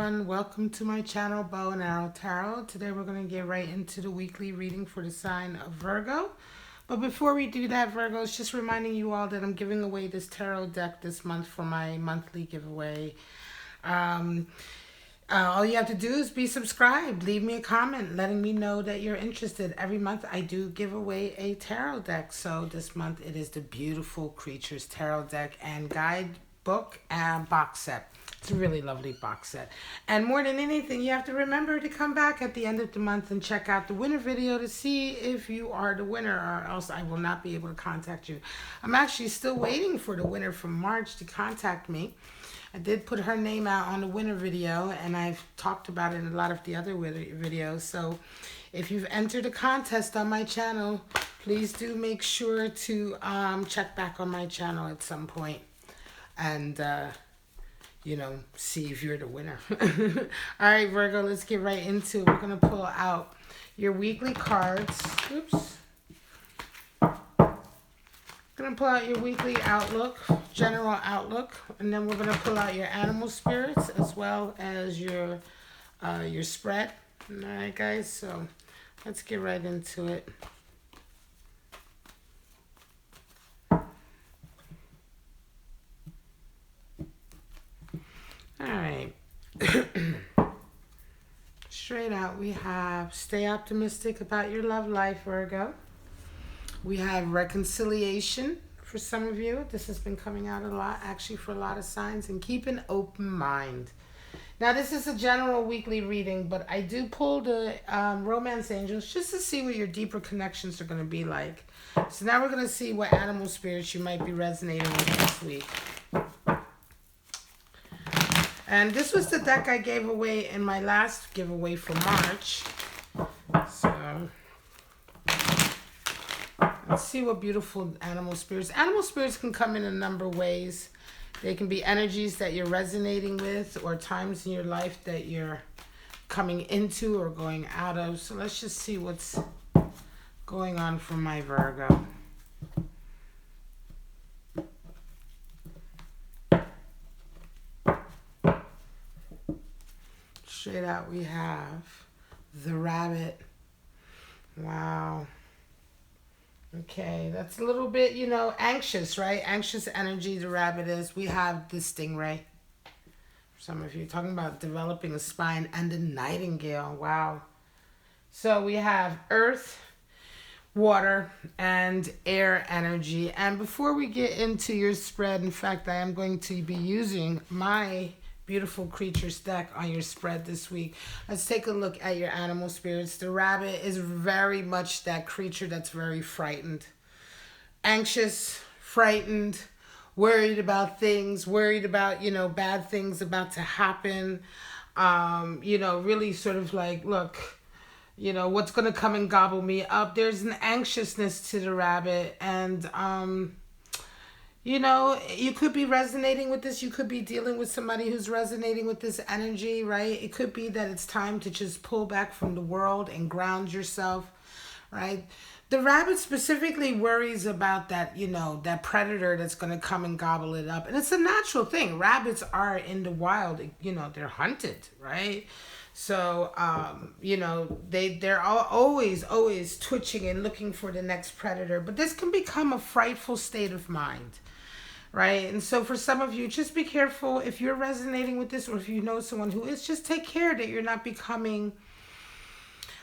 everyone, welcome to my channel, Bow and Arrow Tarot. Today we're going to get right into the weekly reading for the sign of Virgo. But before we do that, Virgos, just reminding you all that I'm giving away this tarot deck this month for my monthly giveaway. All you have to do is be subscribed, leave me a comment letting me know that you're interested. Every month I do give away a tarot deck. So this month it is the Beautiful Creatures Tarot deck and guidebook and box set. It's a really lovely box set. And more than anything, you have to remember to come back at the end of the month and check out the winner video to see if you are the winner, or else I will not be able to contact you. I'm actually still waiting for the winner from March to contact me. I did put her name out on the winner video, and I've talked about it in a lot of the other videos. So if you've entered a contest on my channel, please do make sure to check back on my channel at some point and see if you're the winner. All right, Virgo, let's get right into it. We're going to pull out your weekly cards. Oops. Going to pull out your weekly outlook, general outlook, and then we're going to pull out your animal spirits as well as your spread. All right, guys, so let's get right into it. All right. Straight out, we have stay optimistic about your love life, Virgo. We have reconciliation for some of you. This has been coming out a lot, actually, for a lot of signs. And keep an open mind. Now, this is a general weekly reading, but I do pull the romance angels just to see what your deeper connections are going to be like. So now we're going to see what animal spirits you might be resonating with this week. And this was the deck I gave away in my last giveaway for March. So let's see what beautiful animal spirits. Animal spirits can come in a number of ways. They can be energies that you're resonating with, or times in your life that you're coming into or going out of. So let's just see what's going on for my Virgo. Straight out, we have the rabbit. Wow. Okay, that's a little bit, anxious, right? Anxious energy, the rabbit is. We have the stingray. For some of you, talking about developing a spine, and the nightingale. Wow. So we have earth, water, and air energy. And before we get into your spread, in fact, I am going to be using my Beautiful Creatures deck on your spread this week. Let's take a look at your animal spirits. The rabbit is very much that creature that's very frightened, anxious, frightened, worried about things, worried about, bad things about to happen. Really sort of like, look, what's going to come and gobble me up. There's an anxiousness to the rabbit, and you could be resonating with this. You could be dealing with somebody who's resonating with this energy, right? It could be that it's time to just pull back from the world and ground yourself, right? The rabbit specifically worries about that, that predator that's going to come and gobble it up. And it's a natural thing. Rabbits are in the wild, they're hunted, right? So, they're always twitching and looking for the next predator. But this can become a frightful state of mind, right? And so for some of you, just be careful if you're resonating with this, or if you know someone who is, just take care that you're not becoming,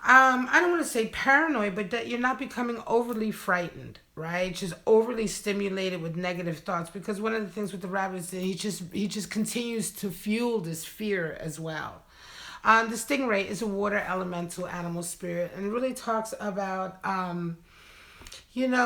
I don't want to say paranoid, but that you're not becoming overly frightened, right? Just overly stimulated with negative thoughts, because one of the things with the rabbit is that he just continues to fuel this fear as well. The stingray is a water elemental animal spirit, and it really talks about,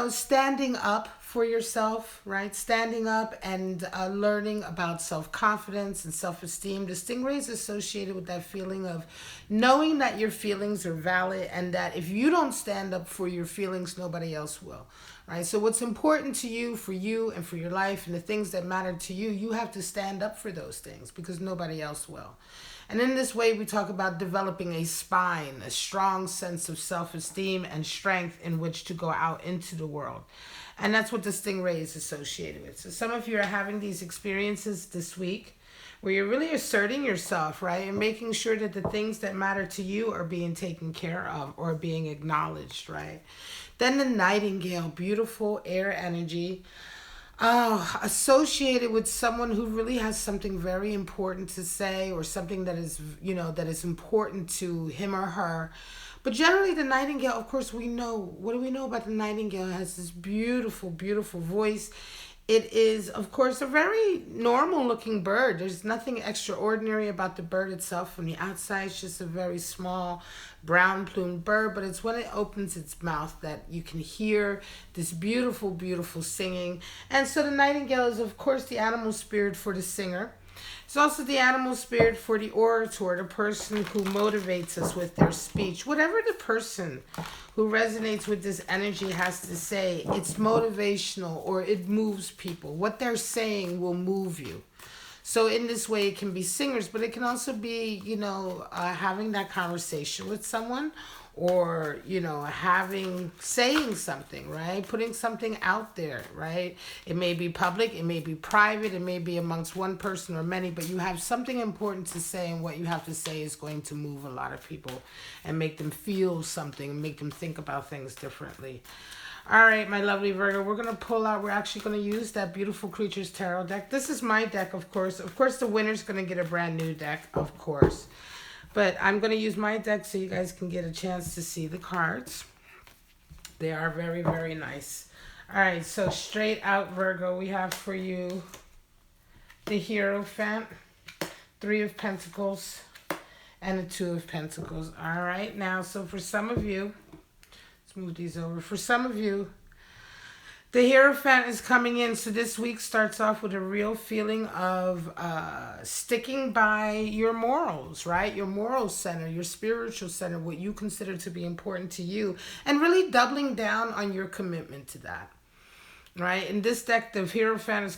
standing up for yourself, right? Standing up and learning about self-confidence and self-esteem. The stingray is associated with that feeling of knowing that your feelings are valid, and that if you don't stand up for your feelings, nobody else will, right? So what's important to you, for you and for your life, and the things that matter to you, you have to stand up for those things, because nobody else will. And in this way, we talk about developing a spine, a strong sense of self-esteem and strength in which to go out into the world. And that's what the stingray is associated with. So some of you are having these experiences this week, where you're really asserting yourself, right? And making sure that the things that matter to you are being taken care of or being acknowledged, right? Then the nightingale, beautiful air energy. Associated with someone who really has something very important to say, or something that is, that is important to him or her. But generally, the nightingale, of course, we know. What do we know about the nightingale? It has this beautiful, beautiful voice. It is, of course, a very normal looking bird. There's nothing extraordinary about the bird itself from the outside. It's just a very small brown plumed bird, but it's when it opens its mouth that you can hear this beautiful, beautiful singing. And so the nightingale is, of course, the animal spirit for the singer. It's also the animal spirit for the orator, the person who motivates us with their speech. Whatever the person who resonates with this energy has to say, it's motivational or it moves people. What they're saying will move you. So in this way, it can be singers, but it can also be, having that conversation with someone, or, saying something, right? Putting something out there, right? It may be public, it may be private, it may be amongst one person or many, but you have something important to say, and what you have to say is going to move a lot of people and make them feel something and make them think about things differently. All right, my lovely Virgo, we're going to pull out, we're actually going to use that Beautiful Creatures Tarot deck. This is my deck, of course. Of course, the winner's going to get a brand new deck, of course. But I'm going to use my deck so you guys can get a chance to see the cards. They are very, very nice. All right, so straight out, Virgo, we have for you the Hierophant, Three of Pentacles, and the Two of Pentacles. All right, now, so for some of you, let's move these over. For some of you, the Hierophant is coming in, so this week starts off with a real feeling of sticking by your morals, right? Your moral center, your spiritual center, what you consider to be important to you, and really doubling down on your commitment to that, right? In this deck, the Hierophant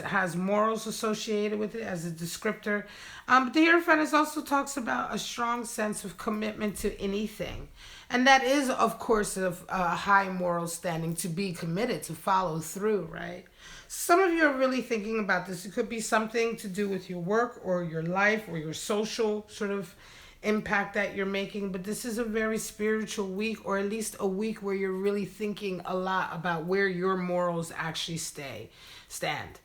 has morals associated with it as a descriptor. But the Hierophant also talks about a strong sense of commitment to anything. And that is, of course, a high moral standing, to be committed, to follow through, right? Some of you are really thinking about this. It could be something to do with your work or your life or your social sort of impact that you're making. But this is a very spiritual week, or at least a week where you're really thinking a lot about where your morals actually stand.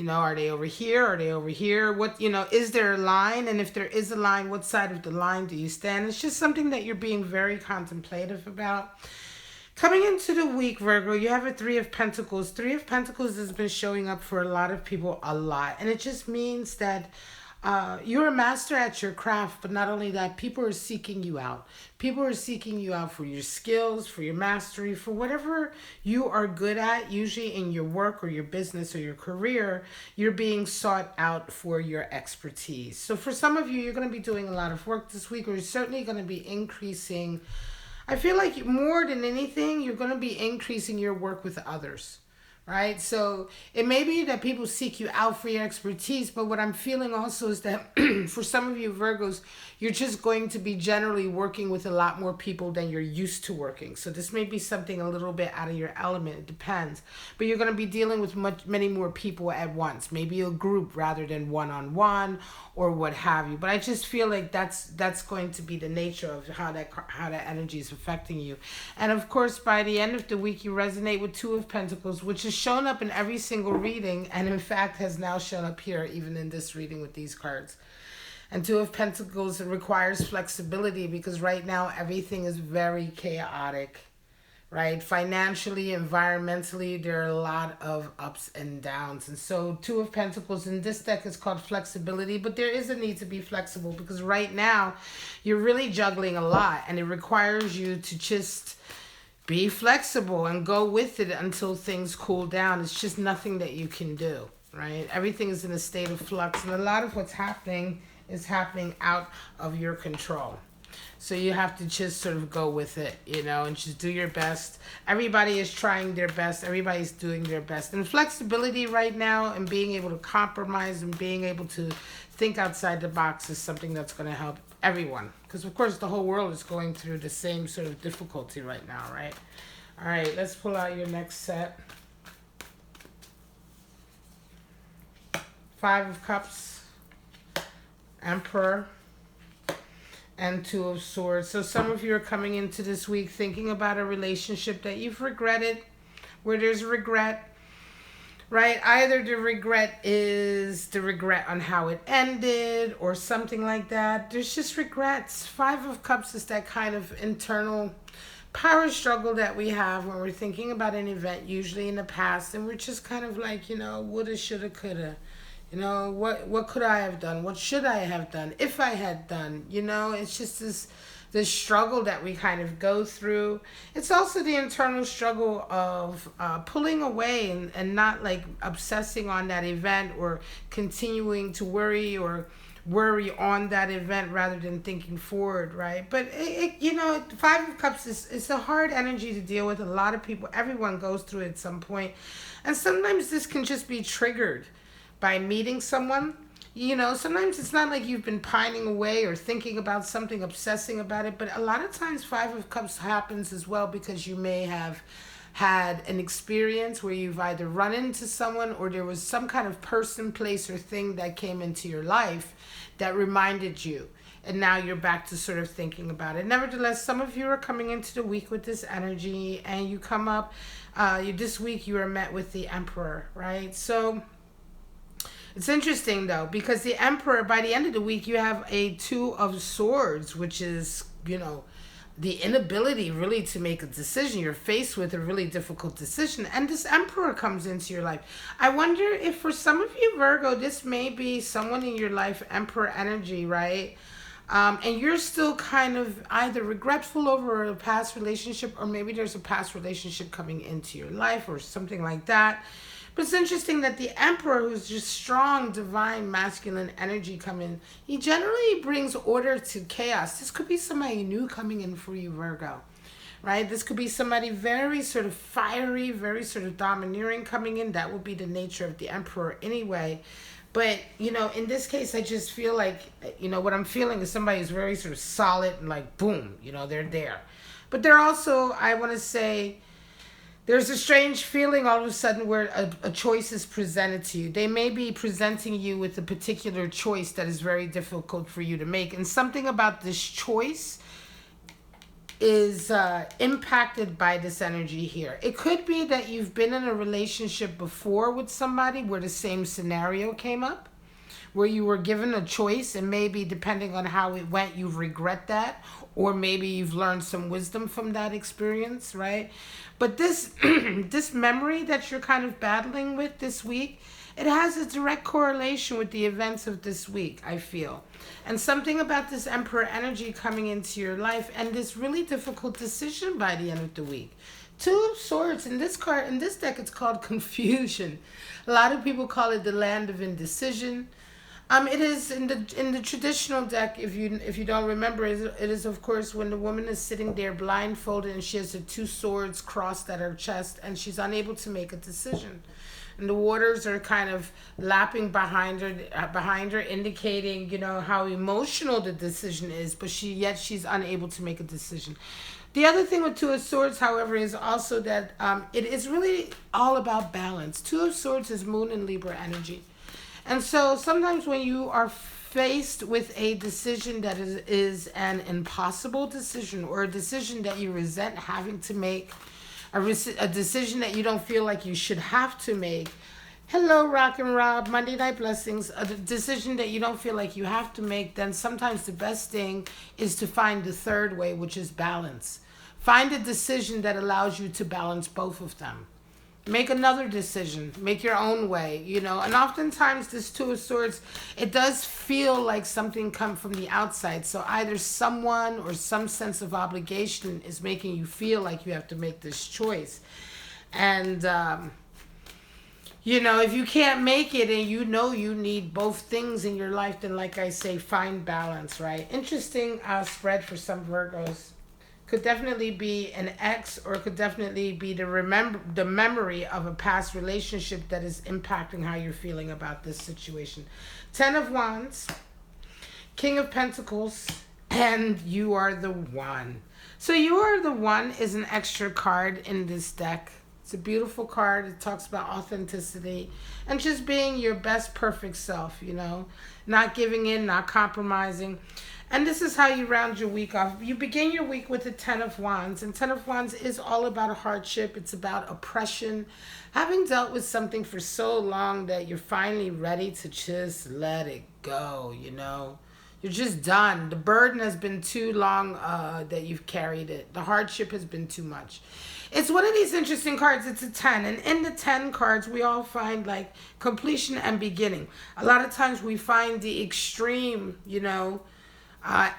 Are they over here? Are they over here? What, is there a line? And if there is a line, what side of the line do you stand? It's just something that you're being very contemplative about. Coming into the week, Virgo, you have a Three of Pentacles. Three of Pentacles has been showing up for a lot of people a lot. And it just means that you're a master at your craft, but not only that, people are seeking you out. People are seeking you out for your skills, for your mastery, for whatever you are good at, usually in your work or your business or your career. You're being sought out for your expertise. So for some of you, you're going to be doing a lot of work this week, or you're certainly going to be increasing. I feel like more than anything, you're going to be increasing your work with others. Right? So it may be that people seek you out for your expertise, but what I'm feeling also is that for some of you Virgos, you're just going to be generally working with a lot more people than you're used to working. So this may be something a little bit out of your element. It depends. But you're going to be dealing with many more people at once. Maybe a group rather than one-on-one or what have you. But I just feel like that's going to be the nature of how that energy is affecting you. And of course, by the end of the week, you resonate with Two of Pentacles, which is shown up in every single reading, and in fact has now shown up here even in this reading with these cards. And Two of Pentacles requires flexibility, because right now everything is very chaotic, right? Financially, environmentally, there are a lot of ups and downs. And so Two of Pentacles in this deck is called flexibility, but there is a need to be flexible, because right now you're really juggling a lot, and it requires you to just be flexible and go with it until things cool down. It's just nothing that you can do, right? Everything is in a state of flux, and a lot of what's happening is happening out of your control. So you have to just sort of go with it, and just do your best. Everybody is trying their best. Everybody's doing their best. And flexibility right now, and being able to compromise and being able to think outside the box, is something that's going to help everyone. Because, of course, the whole world is going through the same sort of difficulty right now, right? All right, let's pull out your next set. Five of Cups, Emperor, and Two of Swords. So some of you are coming into this week thinking about a relationship that you've regretted, where there's regret, right? Either the regret is the regret on how it ended or something like that. There's just regrets. Five of Cups is that kind of internal power struggle that we have when we're thinking about an event, usually in the past, and we're just kind of like, woulda, shoulda, coulda. What could I have done? What should I have done if I had done? It's just this struggle that we kind of go through. It's also the internal struggle of pulling away and not like obsessing on that event or continuing to worry on that event rather than thinking forward, right? But Five of Cups is a hard energy to deal with. A lot of people, everyone goes through it at some point, and sometimes this can just be triggered by meeting someone. Sometimes it's not like you've been pining away or thinking about something, obsessing about it, but a lot of times Five of Cups happens as well because you may have had an experience where you've either run into someone or there was some kind of person, place, or thing that came into your life that reminded you. And now you're back to sort of thinking about it. Nevertheless, some of you are coming into the week with this energy, and you come up, this week you are met with the Emperor, right? So it's interesting though, because the Emperor, by the end of the week, you have a Two of Swords, which is, the inability really to make a decision. You're faced with a really difficult decision, and this Emperor comes into your life. I wonder if for some of you, Virgo, this may be someone in your life, Emperor energy, right? And you're still kind of either regretful over a past relationship, or maybe there's a past relationship coming into your life or something like that. But it's interesting that the Emperor, who's just strong, divine, masculine energy coming, he generally brings order to chaos. This could be somebody new coming in for you, Virgo, right? This could be somebody very sort of fiery, very sort of domineering coming in. That would be the nature of the Emperor anyway. But, in this case, I just feel like, what I'm feeling is somebody who's very sort of solid and like, boom, they're there. But they're also, I want to say, there's a strange feeling all of a sudden where a choice is presented to you. They may be presenting you with a particular choice that is very difficult for you to make. And something about this choice is impacted by this energy here. It could be that you've been in a relationship before with somebody where the same scenario came up, where you were given a choice, and maybe depending on how it went, you regret that, or maybe you've learned some wisdom from that experience, right? But this this memory that you're kind of battling with this week, it has a direct correlation with the events of this week, I feel. And something about this Emperor energy coming into your life and this really difficult decision by the end of the week. Two of Swords in this card, in this deck, it's called confusion. A lot of people call it the land of indecision. It is in the traditional deck. If you don't remember, it is of course when the woman is sitting there blindfolded and she has the two swords crossed at her chest and she's unable to make a decision, and the waters are kind of lapping behind her, indicating how emotional the decision is, but she's unable to make a decision. The other thing with Two of Swords, however, is also that it is really all about balance. Two of Swords is Moon and Libra energy. And so sometimes when you are faced with a decision that is an impossible decision, or a decision that you resent having to make, a decision that you don't feel like you should have to make. Hello, Rock and Rob, Monday Night Blessings. A decision that you don't feel like you have to make, then sometimes the best thing is to find the third way, which is balance. Find a decision that allows you to balance both of them. Make another decision. Make your own way, And oftentimes this Two of Swords, it does feel like something come from the outside. So either someone or some sense of obligation is making you feel like you have to make this choice. And, if you can't make it and you need both things in your life, then like I say, find balance, right? Interesting spread for some Virgos. Could definitely be an ex, or could definitely be the memory of a past relationship that is impacting how you're feeling about this situation. 10 of Wands, King of Pentacles, and You Are the One. So You Are the One is an extra card in this deck. It's a beautiful card. It talks about authenticity and just being your best perfect self, not giving in, not compromising. And this is how you round your week off. You begin your week with the Ten of Wands. And Ten of Wands is all about a hardship. It's about oppression. Having dealt with something for so long that you're finally ready to just let it go. You're just done. The burden has been too long that you've carried it. The hardship has been too much. It's one of these interesting cards. It's a 10. And in the 10 cards, we all find like completion and beginning. A lot of times we find the extreme,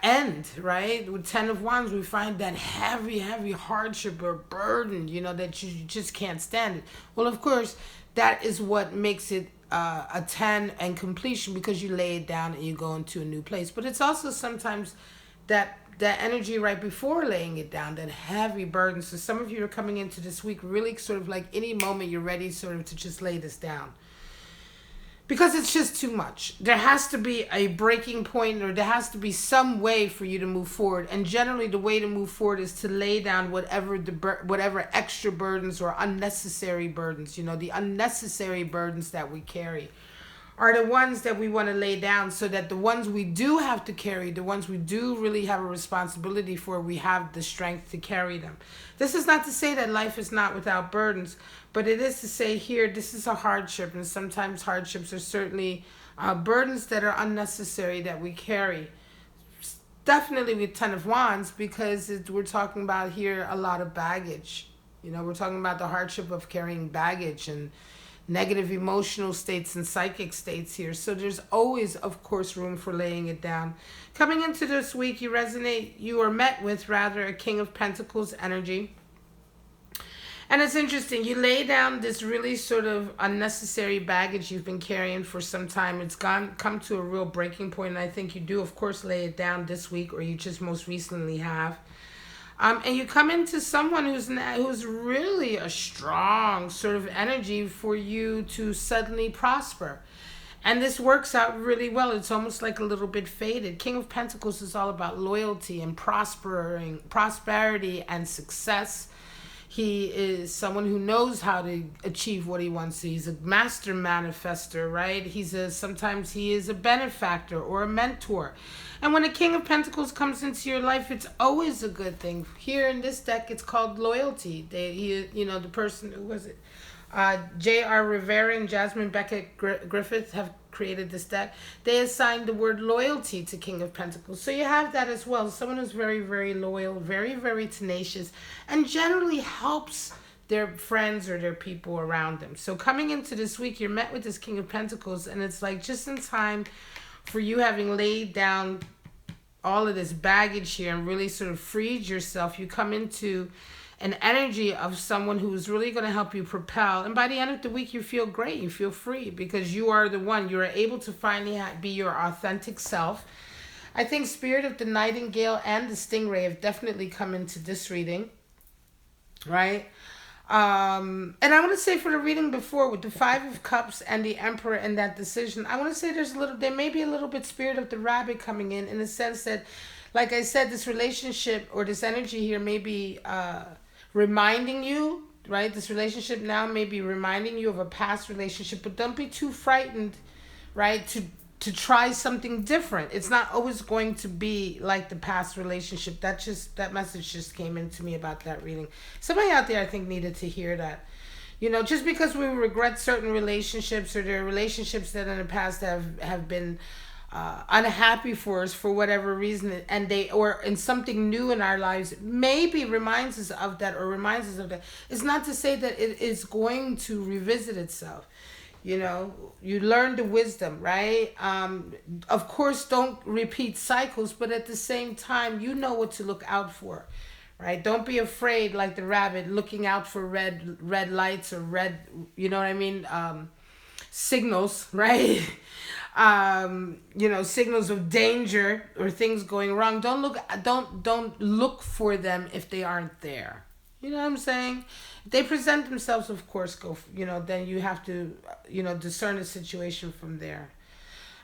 end, right? With Ten of Wands, we find that heavy, heavy hardship or burden, that you just can't stand it. Well, of course, that is what makes it a 10 and completion, because you lay it down and you go into a new place. But it's also sometimes that energy right before laying it down, that heavy burden. So some of you are coming into this week really sort of like any moment you're ready sort of to just lay this down. Because it's just too much. There has to be a breaking point, or there has to be some way for you to move forward. And generally the way to move forward is to lay down whatever extra burdens or unnecessary burdens. The unnecessary burdens that we carry are the ones that we want to lay down, so that the ones we do have to carry, the ones we do really have a responsibility for, we have the strength to carry them. This is not to say that life is not without burdens, but it is to say here, this is a hardship, and sometimes hardships are certainly burdens that are unnecessary that we carry. Definitely with Ten of Wands, because we're talking about here a lot of baggage. We're talking about the hardship of carrying baggage and negative emotional states and psychic states here. So there's always, of course, room for laying it down. Coming into this week, you are met with a King of Pentacles energy. And it's interesting. You lay down this really sort of unnecessary baggage you've been carrying for some time. It's come to a real breaking point, and I think you do, of course, lay it down this week, or you just most recently have. And you come into someone who's really a strong sort of energy for you to suddenly prosper. And this works out really well. It's almost like a little bit faded. King of Pentacles is all about loyalty and prosperity and success. He is someone who knows how to achieve what he wants to. He's a master manifester, right? Sometimes he is a benefactor or a mentor. And when a King of Pentacles comes into your life, it's always a good thing. Here in this deck, it's called loyalty. The person, who was it? J.R. Rivera and Jasmine Beckett Griffith have created this deck. They assigned the word loyalty to King of Pentacles. So you have that as well. Someone who's very, very loyal, very, very tenacious, and generally helps their friends or their people around them. So coming into this week, you're met with this King of Pentacles, and it's like just in time for you, having laid down all of this baggage here and really sort of freed yourself. You come into an energy of someone who's really going to help you propel. And by the end of the week, you feel great. You feel free, because you are the one. You are able to finally be your authentic self. I think Spirit of the Nightingale and the Stingray have definitely come into this reading, right? And I want to say, for the reading before, with the Five of Cups and the Emperor and that decision, I want to say there may be a little bit Spirit of the Rabbit coming in the sense that, like I said, this relationship or this energy here may be reminding you, right? This relationship now may be reminding you of a past relationship, but don't be too frightened, right? To try something different. It's not always going to be like the past relationship. That message just came into me about that reading. Somebody out there, I think, needed to hear that. Just because we regret certain relationships, or there are relationships that in the past have been unhappy for us for whatever reason, or in something new in our lives maybe reminds us of that, it's not to say that it is going to revisit itself. You learn the wisdom, right? Of course, don't repeat cycles, but at the same time, you know what to look out for, right? Don't be afraid, like the rabbit, looking out for red lights or red, signals, right? Signals of danger or things going wrong. Don't look for them if they aren't there. You know what I'm saying? If they present themselves, of course, then you have to, discern the situation from there.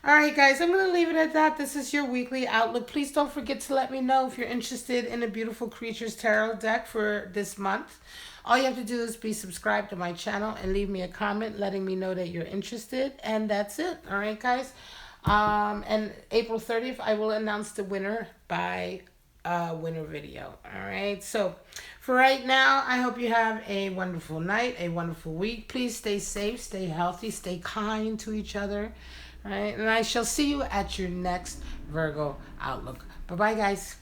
All right, guys, I'm going to leave it at that. This is your weekly outlook. Please don't forget to let me know if you're interested in a Beautiful Creatures Tarot deck for this month. All you have to do is be subscribed to my channel and leave me a comment letting me know that you're interested. And that's it. All right, guys. And April 30th, I will announce the winner by winner video. All right. So for right now, I hope you have a wonderful night, a wonderful week. Please stay safe, stay healthy, stay kind to each other. All right. And I shall see you at your next Virgo Outlook. Bye-bye, guys.